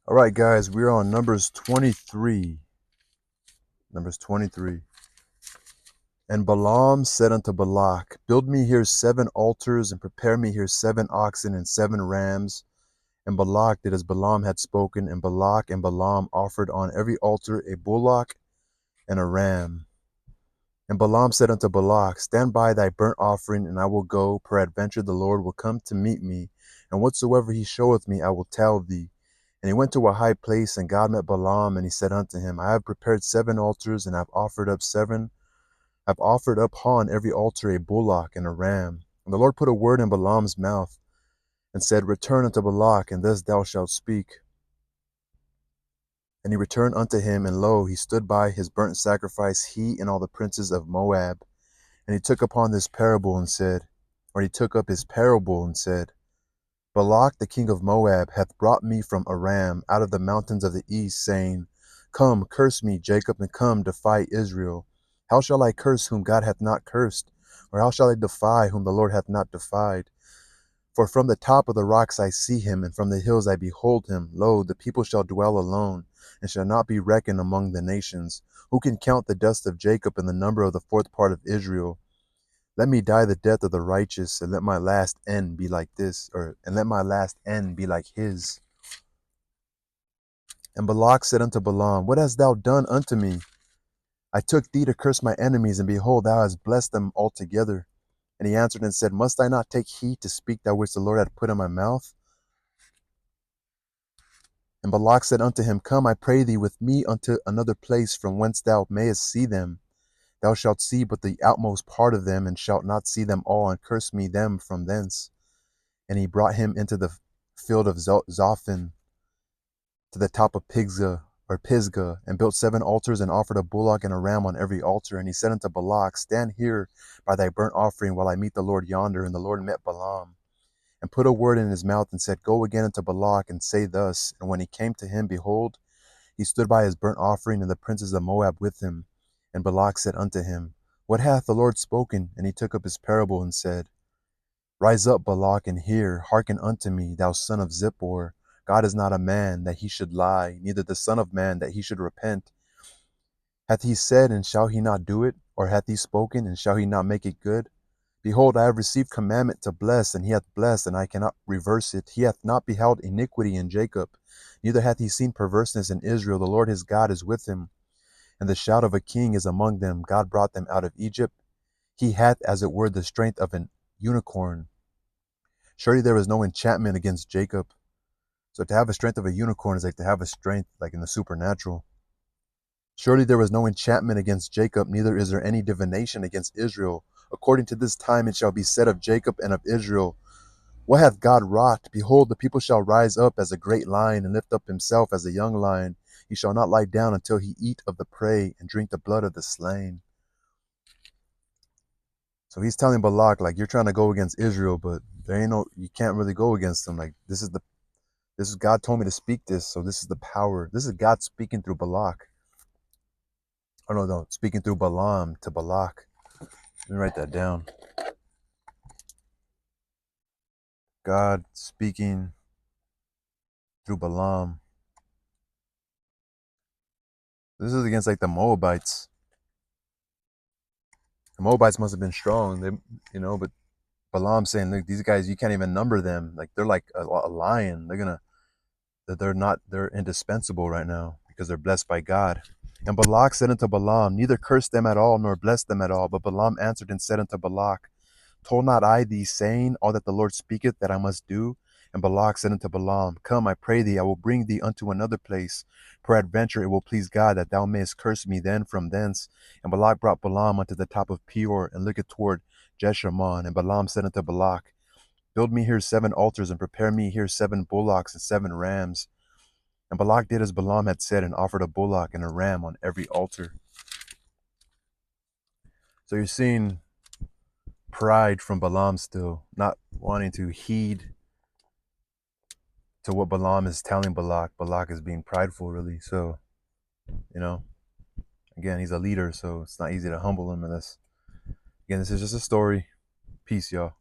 All right, guys, we're on Numbers 23. Numbers 23. And Balaam said unto Balak, build me here 7 altars, and prepare me here 7 oxen and 7 rams. And Balak did as Balaam had spoken, and Balak and Balaam offered on every altar a bullock and a ram. And Balaam said unto Balak, stand by thy burnt offering, and I will go, peradventure the Lord will come to meet me, and whatsoever he showeth me I will tell thee. And he went to a high place, and God met Balaam, and he said unto him, I have prepared 7 altars, and I've offered upon every altar a bullock and a ram. And the Lord put a word in Balaam's mouth, and said, return unto Balak, and thus thou shalt speak. And he returned unto him, and lo, he stood by his burnt sacrifice, he and all the princes of Moab. And he took upon this parable and said, or he took up his parable and said, Balak the king of Moab hath brought me from Aram out of the mountains of the east, saying, come, curse me, Jacob, and come, defy Israel. How shall I curse whom God hath not cursed? Or how shall I defy whom the Lord hath not defied? For from the top of the rocks I see him, and from the hills I behold him. Lo, the people shall dwell alone, and shall not be reckoned among the nations. Who can count the dust of Jacob and the number of the 4th part of Israel? Let me die the death of the righteous, and let my last end be like this, and let my last end be like his. And Balak said unto Balaam, what hast thou done unto me? I took thee to curse my enemies, and behold, thou hast blessed them altogether. And he answered and said, must I not take heed to speak that which the Lord hath put in my mouth? And Balak said unto him, come, I pray thee, with me unto another place from whence thou mayest see them. Thou shalt see but the outmost part of them, and shalt not see them all, and curse me them from thence. And he brought him into the field of Zophim, to the top of Pisgah, and built 7 altars, and offered a bullock and a ram on every altar. And he said unto Balak, stand here by thy burnt offering, while I meet the Lord yonder. And the Lord met Balaam, and put a word in his mouth, and said, go again unto Balak, and say thus. And when he came to him, behold, he stood by his burnt offering, and the princes of Moab with him. And Balak said unto him, what hath the Lord spoken? And he took up his parable, and said, rise up, Balak, and hear. Hearken unto me, thou son of Zippor. God is not a man that he should lie, neither the son of man that he should repent. Hath he said, and shall he not do it? Or hath he spoken, and shall he not make it good? Behold, I have received commandment to bless, and he hath blessed, and I cannot reverse it. He hath not beheld iniquity in Jacob, neither hath he seen perverseness in Israel. The Lord his God is with him, and the shout of a king is among them. God brought them out of Egypt. He hath, as it were, the strength of an unicorn. Surely there is no enchantment against Jacob. So to have the strength of a unicorn is like to have a strength like in the supernatural. Surely there was no enchantment against Jacob, neither is there any divination against Israel. According to this time it shall be said of Jacob and of Israel, what hath God wrought? Behold, the people shall rise up as a great lion, and lift up himself as a young lion. He shall not lie down until he eat of the prey and drink the blood of the slain. So he's telling Balak, like, you're trying to go against Israel, but there ain't no, you can't really go against them. Like, this is God told me to speak this, so this is the power. This is God speaking through Balak. Oh no, speaking through Balaam to Balak. Let me write that down. God speaking through Balaam. This is against like the Moabites. The Moabites must have been strong, but Balaam saying, look, these guys, you can't even number them. Like they're like a lion. They're indispensable right now because they're blessed by God. And Balak said unto Balaam, neither curse them at all, nor bless them at all. But Balaam answered and said unto Balak, told not I thee, saying, all that the Lord speaketh, that I must do? And Balak said unto Balaam, come, I pray thee, I will bring thee unto another place. Peradventure it will please God that thou mayest curse me then from thence. And Balak brought Balaam unto the top of Peor, and looketh toward Jeshimon. And Balaam said unto Balak, build me here 7 altars, and prepare me here 7 bullocks and 7 rams. And Balak did as Balaam had said, and offered a bullock and a ram on every altar. So you're seeing pride from Balaam still, not wanting to heed to what Balaam is telling Balak. Balak is being prideful, really. So, you know, again, he's a leader, so it's not easy to humble him in this. Again, this is just a story. Peace, y'all.